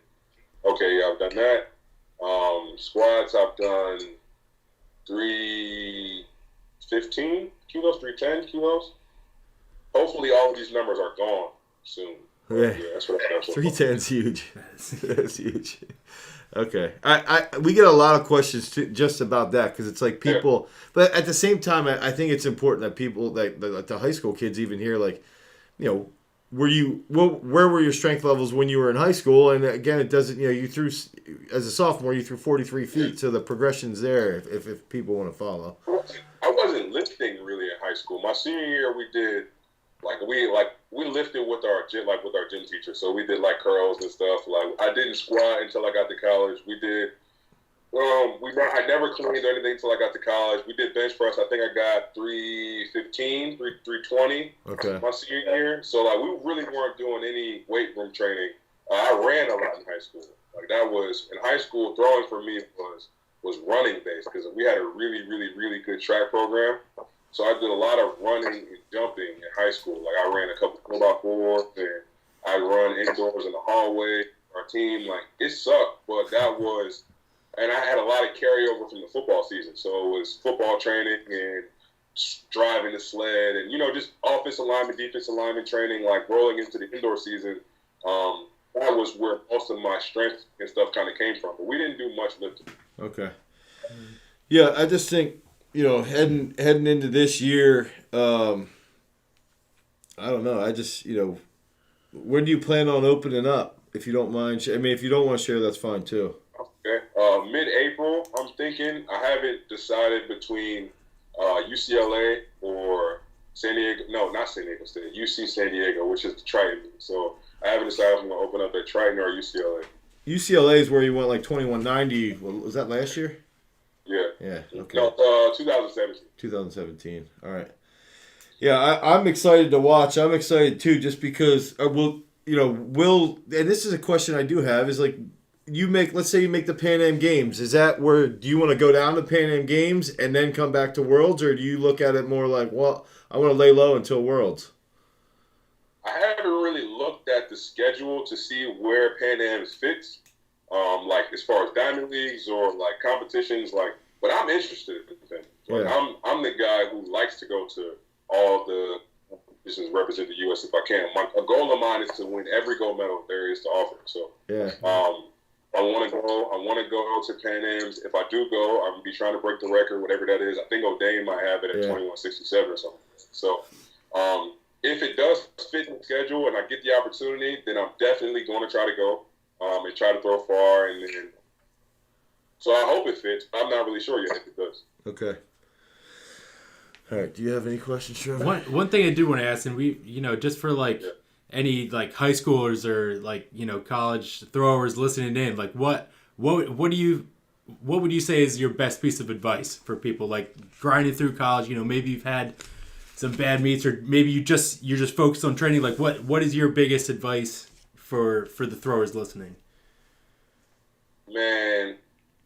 Okay, yeah, I've done that. Squats, I've done 315 kilos, 310 kilos. Hopefully all of these numbers are gone soon. Yeah, that's what I've done. 310's huge. That's huge. Okay, we get a lot of questions just about that because it's like people, but at the same time, I think it's important that people, like the high school kids, even hear like, you know, where were your strength levels when you were in high school? And again, it doesn't, you know, you threw as a sophomore, you threw 43 feet, so the progression's there if people want to follow. I wasn't lifting really in high school. My senior year, we did. We lifted with our gym teacher, so we did like curls and stuff. Like I didn't squat until I got to college. We did. I never cleaned or anything until I got to college. We did bench press. I think I got 315, 320. Okay. My senior year, so like we really weren't doing any weight room training. I ran a lot in high school. Like that was in high school. Throwing for me was running based because we had a really, really, really good track program. So I did a lot of running and jumping in high school. Like I ran a couple 4x4s and I'd run indoors in the hallway. Our team, like it sucked, but that was, and I had a lot of carryover from the football season. So it was football training and driving the sled and, you know, just offensive lineman, defensive lineman training, like rolling into the indoor season. That was where most of my strength and stuff kind of came from. But we didn't do much lifting. Okay. Yeah, I just think, you know, heading into this year, I don't know. I just, you know, when do you plan on opening up? If you don't mind, I mean, if you don't want to share, that's fine too. Okay. Mid-April, I'm thinking. I haven't decided between UCLA or San Diego. No, not San Diego State. UC San Diego, which is the Triton. So I haven't decided if I'm going to open up at Triton or UCLA. UCLA is where you went like 2190. Was that last year? Yeah. Yeah. Okay. No, 2017. 2017. All right. Yeah, I'm excited to watch. I'm excited too, just because and this is a question I do have, is like, let's say you make the Pan Am Games. Is that where, do you want to go down to Pan Am Games and then come back to Worlds, or do you look at it more like, well, I want to lay low until Worlds? I haven't really looked at the schedule to see where Pan Am's fits. Like as far as diamond leagues or like competitions, like, but I'm interested in things. Like I'm the guy who likes to go to all the competitions, represent the U.S. if I can. A goal of mine is to win every gold medal there is to offer. So I want to go to Pan Am's. If I do go, I'm gonna be trying to break the record, whatever that is. I think O'Dane might have it at 2167 or something. So if it does fit in the schedule and I get the opportunity, then I'm definitely going to try to go. And try to throw far, and then So I hope it fits. I'm not really sure yet if it does. Okay. All right. Do you have any questions, Trevor? One thing I do want to ask, and we, just for like any like high schoolers or like college throwers listening in, like what would you say is your best piece of advice for people like grinding through college? Maybe you've had some bad meets, or maybe you're just focused on training. Like what is your biggest advice for the throwers listening? Man,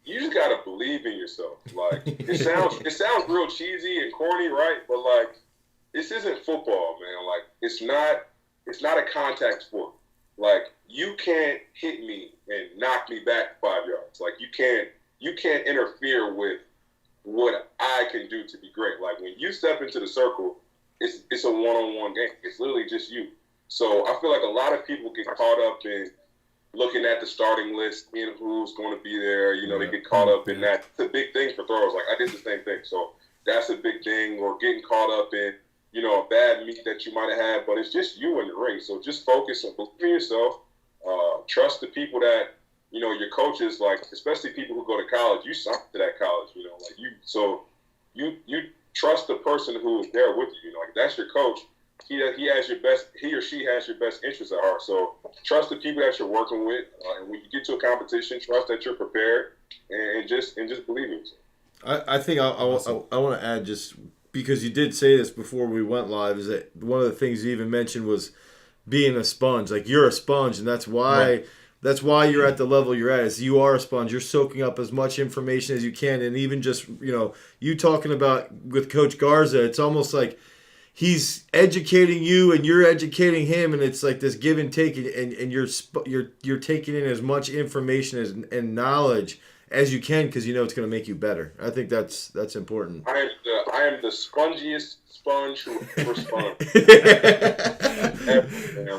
you just gotta believe in yourself. Like it sounds real cheesy and corny, right? But like this isn't football, man. Like it's not a contact sport. Like you can't hit me and knock me back 5 yards. Like you can't interfere with what I can do to be great. Like when you step into the circle, it's a one-on-one game. It's literally just you. So I feel like a lot of people get caught up in looking at the starting list, seeing who's going to be there. They get caught up in that. It's a big thing for throwers. Like I did the same thing. So that's a big thing. Or getting caught up in, a bad meet that you might have had, but it's just you in the ring. So just focus and believe in yourself. Trust the people that, your coaches, like, especially people who go to college, you signed to that college, you trust the person who is there with you. Like that's your coach. He or she has your best interests at heart. So trust the people that you're working with, and when you get to a competition, trust that you're prepared, and just believe in yourself. I think I want to add, just because you did say this before we went live, is that one of the things you even mentioned was being a sponge. Like you're a sponge, and that's why. Right. That's why you're at the level you're at. Is you are a sponge. You're soaking up as much information as you can, and even just you talking about with Coach Garza, it's almost like he's educating you and you're educating him, and it's like this give and take, and you're taking in as much information and knowledge as you can, because it's going to make you better. I think that's important. I am the spongiest sponge who ever spun.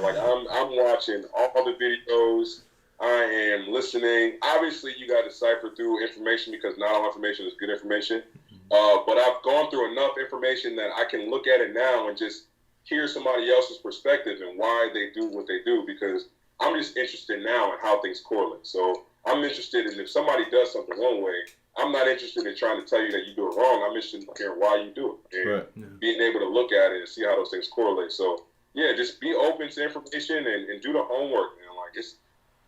Like I'm watching all the videos. I am listening. Obviously, you got to decipher through information because not all information is good information. But I've gone through enough information that I can look at it now and just hear somebody else's perspective and why they do what they do, because I'm just interested now in how things correlate. So I'm interested in if somebody does something one way, I'm not interested in trying to tell you that you do it wrong. I'm interested in hearing why you do it and being able to look at it and see how those things correlate. So, yeah, just be open to information and do the homework, man. Like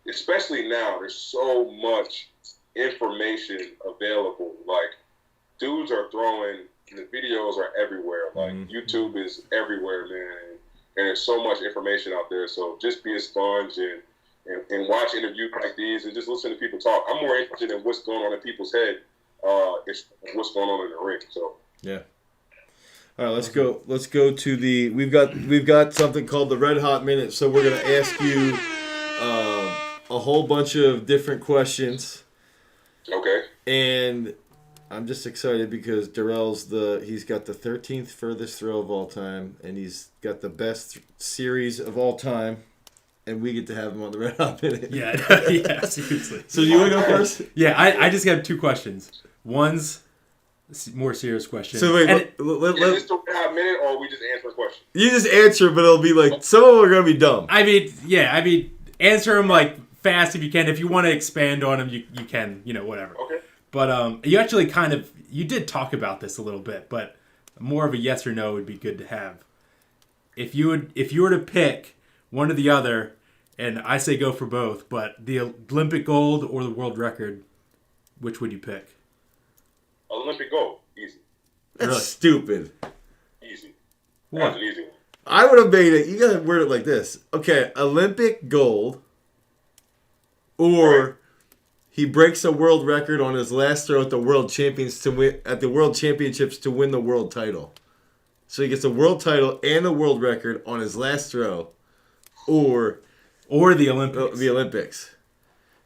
especially now, there's so much information available. Like, dudes are throwing, the videos are everywhere. Like, YouTube is everywhere, man. And there's so much information out there. So just be a sponge and watch interviews like these and just listen to people talk. I'm more interested in what's going on in people's head, what's going on in the ring. So yeah. All right, let's go. Let's go to the. We've got something called the Red Hot Minute. So we're gonna ask you a whole bunch of different questions. Okay. And I'm just excited because Darrell's he's got the 13th furthest throw of all time, and he's got the best series of all time, and we get to have him on the Red Hot Minute. Yeah, yeah, seriously. So you want to go first? Yeah, I just got 2 questions. One's more serious question. So wait, is this the Red Hot Minute, or we just answer a question? You just answer, but it'll be like some of them are gonna be dumb. I mean, answer them like fast if you can. If you want to expand on them, you can. Whatever. Okay. But you actually you did talk about this a little bit, but more of a yes or no would be good to have. If you were to pick one or the other, and I say go for both, but the Olympic gold or the world record, which would you pick? Olympic gold, easy. That's really? Stupid. Easy. What? That's an easy one. I would have made it. You gotta word it like this. Okay, Olympic gold, or. Right. He breaks a world record on his last throw at the World Championships to win the world title. So he gets a world title and a world record on his last throw, or the Olympics. The Olympics.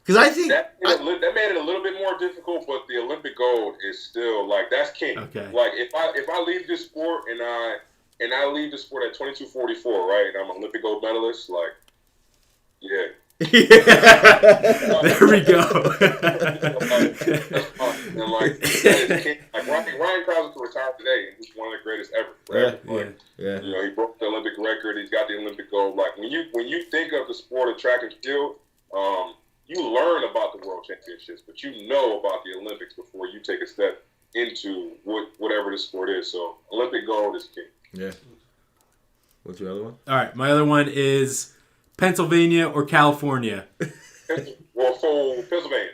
Because I think that made it a little bit more difficult, but the Olympic gold is still like that's king. Okay. Like if I leave this sport and I leave the sport at 22:44, right? And I'm an Olympic gold medalist, like yeah. There we go. And like Ryan Krause could retire today, and he's one of the greatest ever. Right? Yeah. He broke the Olympic record. He's got the Olympic gold. Like when you think of the sport of track and field, you learn about the World Championships, but you know about the Olympics before you take a step into whatever the sport is. So Olympic gold is king. Yeah. What's your other one? All right, my other one is Pennsylvania or California. Well, for Pennsylvania.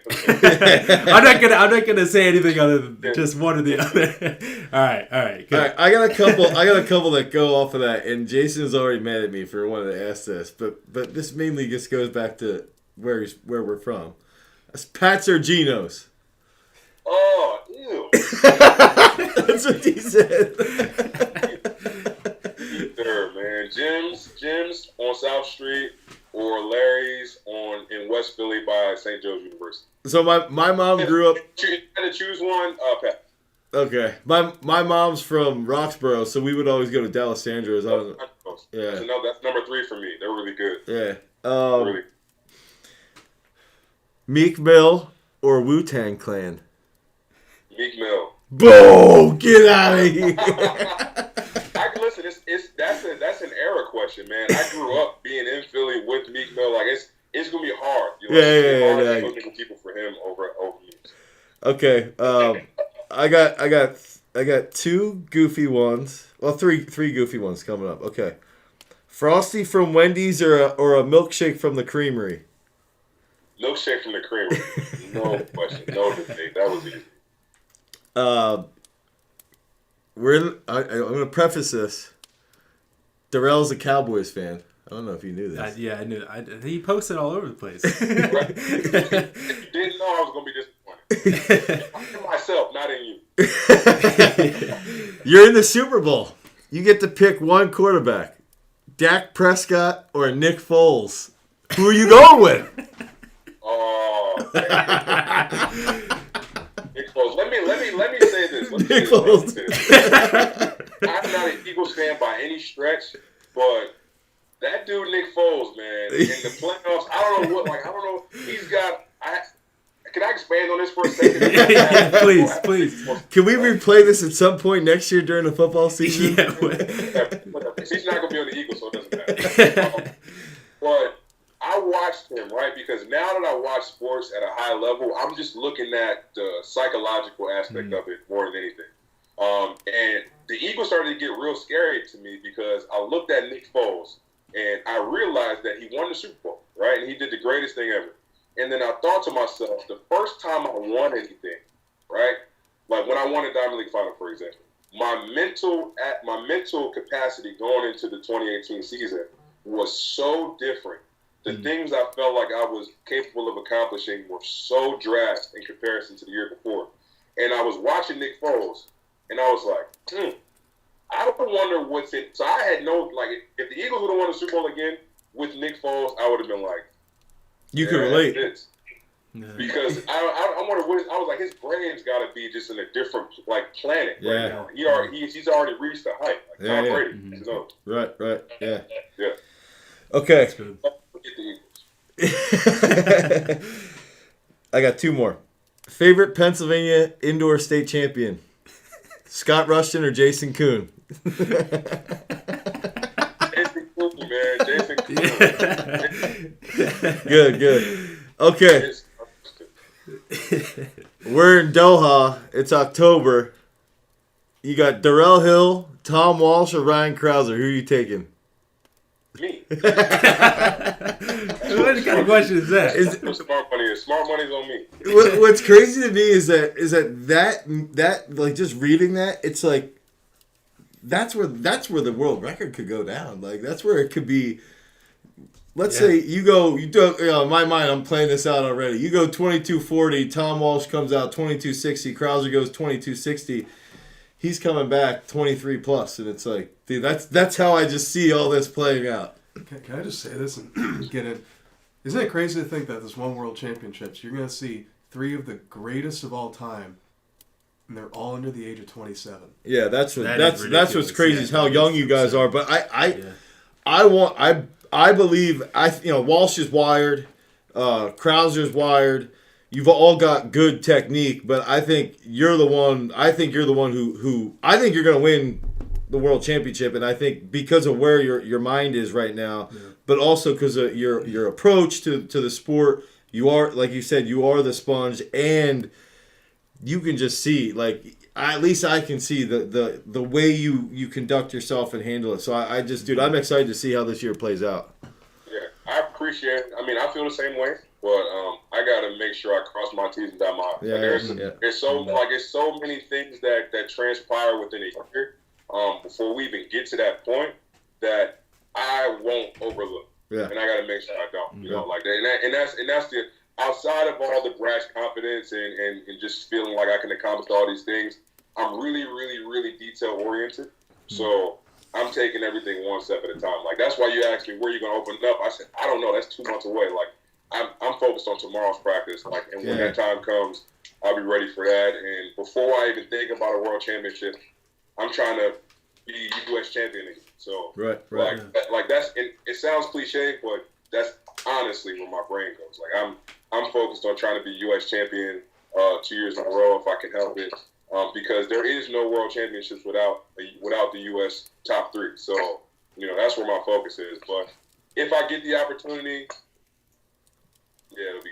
I'm not gonna say anything other than just one or the other. All right. Good. All right, I got a couple that go off of that, and Jason's already mad at me for wanting to ask this, but this mainly just goes back to where we're from. That's Pat's or Geno's. Oh, ew. That's what he said. Either, man. Jim's on South Street or Larry's in West Philly by St. Joe's University. So my mom grew up. You had to choose one, Pat. Okay, my mom's from Roxborough, so we would always go to D'Alessandro's. Yeah, that's number 3 for me. They're really good. Yeah. Really. Meek Mill or Wu-Tang Clan? Meek Mill. Boom! Get out of here. Listen, that's an era question, man. I grew up being in Philly with Meek Mill. Like it's gonna be hard. You know, Yeah. Looking people for him over years. Okay. I got 2 goofy ones. Well, three goofy ones coming up. Okay. Frosty from Wendy's or a milkshake from the Creamery? Milkshake from the Creamery. No question. No debate. That was easy. I'm going to preface this. Darrell's a Cowboys fan. I don't know if you knew this. Yeah, I knew. He posted all over the place. Right. If you didn't know, I was going to be disappointed. I'm in myself, not in you. You're in the Super Bowl. You get to pick one quarterback. Dak Prescott or Nick Foles. Who are you going with? Oh, Nick Foles. Let me say this. Nick Foles. I'm not an Eagles fan by any stretch, but that dude Nick Foles, man, in the playoffs, I don't know. He's got. Can I expand on this for a second? Please. Can we replay this at some point next year during the football season? He's not going to be on the Eagles, so it doesn't matter. But I watched him, right? Because now that I watch sports at a high level, I'm just looking at the psychological aspect of it more than anything. And the Eagles started to get real scary to me because I looked at Nick Foles and I realized that he won the Super Bowl, right? And he did the greatest thing ever. And then I thought to myself, the first time I won anything, right? Like when I won a Diamond League Final, for example, my mental capacity going into the 2018 season was so different. The things I felt like I was capable of accomplishing were so drastic in comparison to the year before. And I was watching Nick Foles, and I was like, I don't wonder what's in. So I had if the Eagles would have won the Super Bowl again with Nick Foles, I would have been like, you can relate. Because I wonder what I was like. His brain's got to be just in a different planet right now. He's already reached the height. Like Tom Brady. Mm-hmm. You know? Right. Yeah. Okay. I got 2 more. Favorite Pennsylvania indoor state champion? Scott Rushton or Jason Kuhn? Jason Kuhn, man. Jason Kuhn. Good. Okay. We're in Doha. It's October. You got Darrell Hill, Tom Walsh, or Ryan Krauser. Who are you taking? Me. What kind of question is that? Smart money's on me. What's crazy to me is that like just reading that, it's like that's where the world record could go down. Like that's where it could be. Let's say you do. In my mind, I'm playing this out already. You go 22:40. Tom Walsh comes out 22:60. Krauser goes 22:60. He's coming back 23 plus, and it's like, dude, that's how I just see all this playing out. Can I just say this and get it? Isn't it crazy to think that this one World Championships, you're going to see 3 of the greatest of all time, and they're all under the age of 27. Yeah, that's what's crazy is how young you guys are. But I believe Walsh is wired, Krauser's wired. You've all got good technique, but I think you're the one. I think you're the one who I think you're going to win the world championship, and I think because of where your mind is right now, but also because of your approach to the sport you are, like you said, you are the sponge, and you can just see, like, at least I can see the way you conduct yourself and handle it. So I just, dude, I'm excited to see how this year plays out. Yeah, I appreciate it. I mean, I feel the same way, but I got to make sure I cross my T's and dot my I's. Yeah, there's so many things that transpire within a year before we even get to that point that I won't overlook. Yeah. And I got to make sure I don't. You know, like that. And that's the outside of all the brash confidence and just feeling like I can accomplish all these things. I'm really, really, really detail oriented. So I'm taking everything one step at a time. Like, that's why you asked me where you're gonna open it up. I said, I don't know. That's 2 months away. Like, I'm focused on tomorrow's practice. Like, and when that time comes, I'll be ready for that. And before I even think about a world championship, I'm trying to be U.S. champion again. So right. Like that's it sounds cliche, but that's honestly where my brain goes. Like, I'm focused on trying to be U.S. champion 2 years in a row if I can help it. Because there is no world championships without the U.S. top 3. So, you know, that's where my focus is. But if I get the opportunity, yeah, it'll be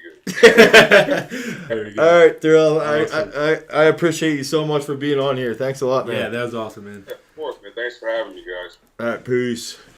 good. All right, Darrell, Awesome. I appreciate you so much for being on here. Thanks a lot, man. Yeah, that was awesome, man. Of course, man. Thanks for having me, guys. All right, peace.